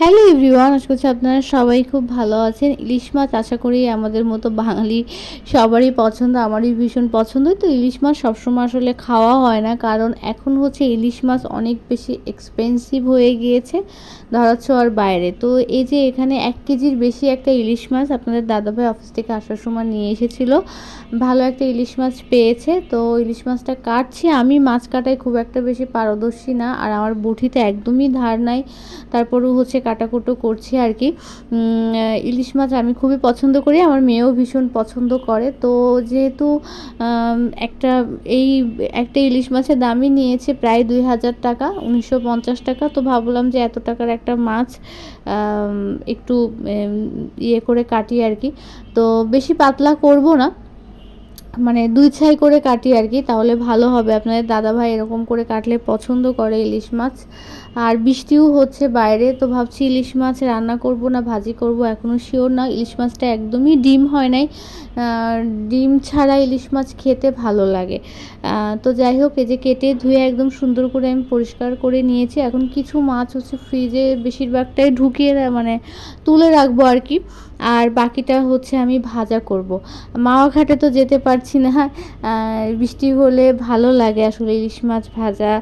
Hello everyone, আশা করছি আপনারা সবাই খুব ভালো আছেন। ইলিশ মাছ আশা করি আমাদের মতো বাঙালি সবারই পছন্দ, আমারই ভীষণ পছন্দ। তো ইলিশ মাছ সবসময় আসলে খাওয়া হয় না, কারণ এখন হচ্ছে ইলিশ মাছ অনেক বেশি এক্সপেন্সিভ হয়ে গিয়েছে ধরাছোঁয়ার বাইরে। তো এই যে এখানে 1 কেজির বেশি একটা ইলিশ মাছ আপনাদের দাদাভাই অফিস থেকে আসার সময় নিয়ে এসেছিল। ভালো একটা ইলিশ মাছ পেয়েছে, তো ইলিশ মাছটা কাটছি। আমি মাছ কাটায় খুব একটা বেশি পারদর্শী না, আর আমার বটিতে একদমই ধার নাই, তারপরেও হচ্ছে কাটাকুটো করছি আর কি। ইলিশ মাছ আমি খুবই পছন্দ করি, আমার মেয়েও ভীষণ পছন্দ করে। তো যেহেতু একটা এই একটা ইলিশ মাছের দামই নিয়েছে প্রায় 2000 টাকা, 1950 টাকা। তো ভাবলাম যে এত টাকার একটা মাছ একটু ইয়ে করে কাটি আর কি। তো বেশি পাতলা করব না, মানে 2 ছাই করে কাটি আর কি, তাহলে ভালো হবে। আপনাদের দাদাভাই এরকম করে কাটলে পছন্দ করে ইলিশ মাছ। আর বৃষ্টিও হচ্ছে বাইরে, তো ভাবছি ইলিশ মাছ রান্না করব না ভাজি করব, এখনও শিওর না। ইলিশ মাছটা একদমই ডিম হয় নাই, ডিম ছাড়া ইলিশ মাছ খেতে ভালো লাগে। তো যাই হোক, এই যে কেটে ধুয়ে একদম সুন্দর করে আমি পরিষ্কার করে নিয়েছি। এখন কিছু মাছ হচ্ছে ফ্রিজে বেশিরভাগটাই ঢুকিয়ে মানে তুলে রাখবো আর কি, আর বাকিটা হচ্ছে আমি ভাজা করব। মাওয়া ঘাটে তো যেতে পারছি না, বৃষ্টি হলে ভালো লাগে আসলে ইলিশ মাছ ভাজা,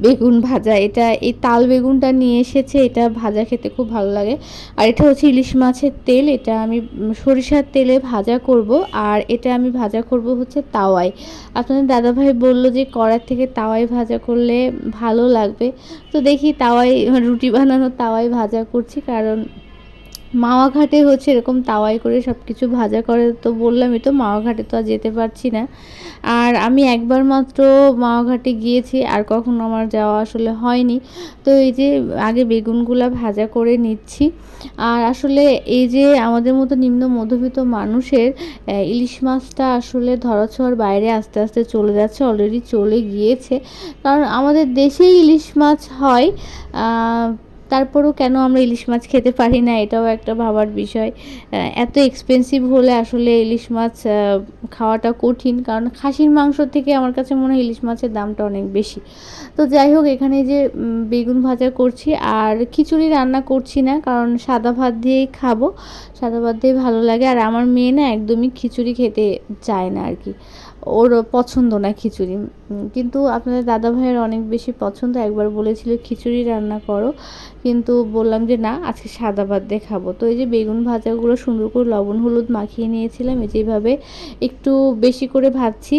বেগুন ভাজা। এটা এই তাল বেগুনটা নিয়ে এসেছে, এটা ভাজা খেতে খুব ভালো লাগে। আর এটা হচ্ছে ইলিশ মাছের তেল, এটা আমি সরিষার তেলে ভাজা করব। আর এটা আমি ভাজা করব হচ্ছে তাওয়ায়। আপনাদের দাদাভাই বলল যে কড়ার থেকে তাওয়ায় ভাজা করলে ভালো লাগবে। তো দেখি তাওয়ায় রুটি বানানো তাওয়ায় ভাজা করছি, কারণ মাওয়া ঘাটে হচ্ছে এরকম তাওয়ায় করে সব কিছু ভাজা করে। তো বললামই তো, মাওয়া ঘাটে তো আর যেতে পারছি না। আর আমি একবার মাত্র মাওয়া ঘাটে গিয়েছি, আর কখনো আমার যাওয়া আসলে হয়নি। তো এই যে আগে বেগুনগুলা ভাজা করে নিচ্ছি। আর আসলে এই যে আমাদের মতো নিম্ন মধ্যবিত্ত মানুষের ইলিশ মাছটা আসলে ধরাছোঁয়ার বাইরে আস্তে আস্তে চলে যাচ্ছে, অলরেডি চলে গিয়েছে। কারণ আমাদের দেশেই ইলিশ মাছ হয়, তারপরেও কেন আমরা ইলিশ মাছ খেতে পারি না, এটাও একটা ভাবার বিষয়। এত এক্সপেন্সিভ হলে আসলে ইলিশ মাছ খাওয়াটা কঠিন, কারণ খাসির মাংস থেকে আমার কাছে মনে হয় ইলিশ মাছের দামটা অনেক বেশি। তো যাই হোক, এখানে যে বেগুন ভাজা করছি, আর খিচুড়ি রান্না করছি না, কারণ সাদা ভাত দিয়েই খাবো, সাদা ভাত দিয়ে ভালো লাগে। আর আমার মেয়ে না একদমই খিচুড়ি খেতে চায় না আর কি, ওর পছন্দ না খিচুড়ি। কিন্তু আপনাদের দাদা ভাইয়ের অনেক বেশি পছন্দ, একবার বলেছিল খিচুড়ি রান্না করো, কিন্তু বললাম যে না, আজকে সাদা ভাত দিয়ে খাবো। তো এই যে বেগুন ভাজাগুলো সুন্দর করে লবণ হলুদ মাখিয়ে নিয়েছিলাম, এই যেভাবে একটু বেশি করে ভাজছি।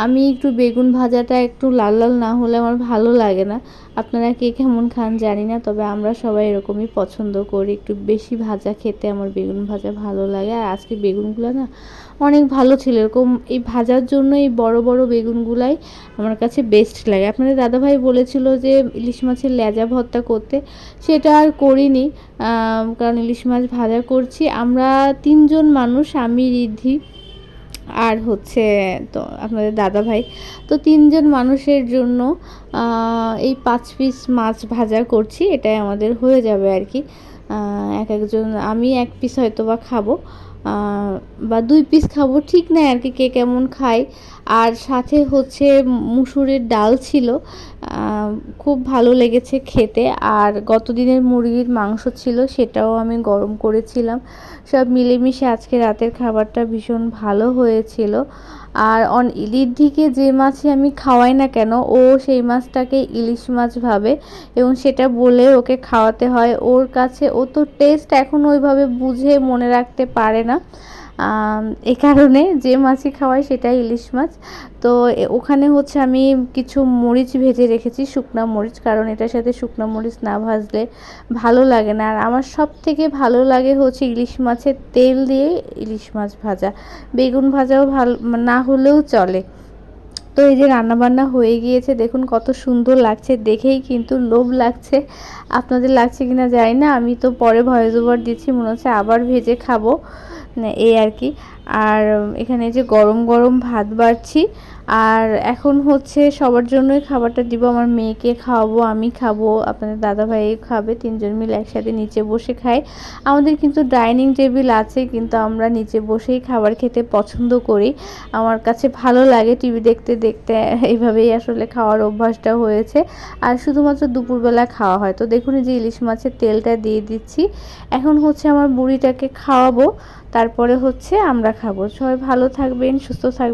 আমি একটু বেগুন ভাজাটা একটু লাল লাল না হলে আমার ভালো লাগে না। আপনারা কে কেমন খান জানি না, তবে আমরা সবাই এরকমই পছন্দ করি, একটু বেশি ভাজা খেতে আমার বেগুন ভাজা ভালো লাগে। আর আজকে বেগুনগুলো না অনেক ভালো ছিল, এরকম এই ভাজার জন্য এই বড় বড় বেগুনগুলাই আমার কাছে বেস্ট লাগে। আপনাদের দাদাভাই বলেছিল যে ইলিশ মাছের লেজা ভর্তা করতে, সেটা আর করিনি, কারণ ইলিশ মাছ ভাজা করছি। আমরা 3জন মানুষ, আমি, রিদ্ধি আর হচ্ছে তো আপনাদের দাদাভাই। তো 3জন মানুষের জন্য এই 5 পিস মাছ ভাজা করছি, এটাই আমাদের হয়ে যাবে আর কি। এক একজন, আমি 1 পিস হয়তো বা খাবো, বা 2 পিস খাবো, ঠিক নাই আর কি, কে কেমন খায়। আর সাথে হচ্ছে মুসুরির ডাল ছিল, খুব ভালো লেগেছে খেতে। আর গত দিনের মুরগির মাংস ছিল, সেটাও আমি গরম করেছিলাম। সব মিলেমিশে আজকে রাতের খাবারটা ভীষণ ভালো হয়েছিল। আর রিদ্ধিকে যে মাছই আমি খাওয়াই না কেন, ও সেই মাছটাকে ইলিশ মাছ ভাবে, এবং সেটা বলে ওকে খাওয়াতে হয়। ওর কাছে ও তো টেস্ট এখন ওইভাবে বুঝে মনে রাখতে পারে না, এই কারণে যে মাছই খাওয়াই সেটাই ইলিশ মাছ। তো ওখানে হচ্ছে আমি কিছু মরিচ ভেজে রেখেছি, শুকনা মরিচ, কারণ এটার সাথে শুকনো মরিচ না ভাজলে ভালো লাগে না। আর আমার সব থেকে ভালো লাগে হচ্ছে ইলিশ মাছের তেল দিয়ে ইলিশ মাছ ভাজা, বেগুন ভাজাও ভালো না হলেও চলে। তো এই যে রান্নাবান্না হয়ে গিয়েছে, দেখুন কত সুন্দর লাগছে, দেখেই কিন্তু লোভ লাগছে। আপনাদের লাগছে কিনা জানি না, আমি তো পরে ভয়েস ওভার দিচ্ছি, মনে হচ্ছে আবার ভেজে খাবো, এই আর কি। আর এখানে যে গরম গরম ভাত বাড়ছি, আর এখন হচ্ছে সবার জন্যই খাবারটা দিব। আমার মেয়েকে খাওয়াবো, আমি খাবো, আপনাদের দাদাভাই খাবে, তিনজন মিলে একসাথে নিচে বসে খাই। আমাদের কিন্তু ডাইনিং টেবিল আছে, কিন্তু আমরা নিচে বসেই খাবার খেতে পছন্দ করি। আমার কাছে ভালো লাগে টিভি দেখতে দেখতে, এইভাবেই আসলে খাওয়ার অভ্যাসটা হয়েছে। আর শুধুমাত্র দুপুরবেলা খাওয়া হয়। তো দেখুন যে ইলিশ মাছের তেলটা দিয়ে দিচ্ছি। এখন হচ্ছে আমার বুড়িটাকে খাওয়াবো, তারপরে হচ্ছে আমরা খাবো। সবাই ভালো থাকবেন, সুস্থ থাকবেন।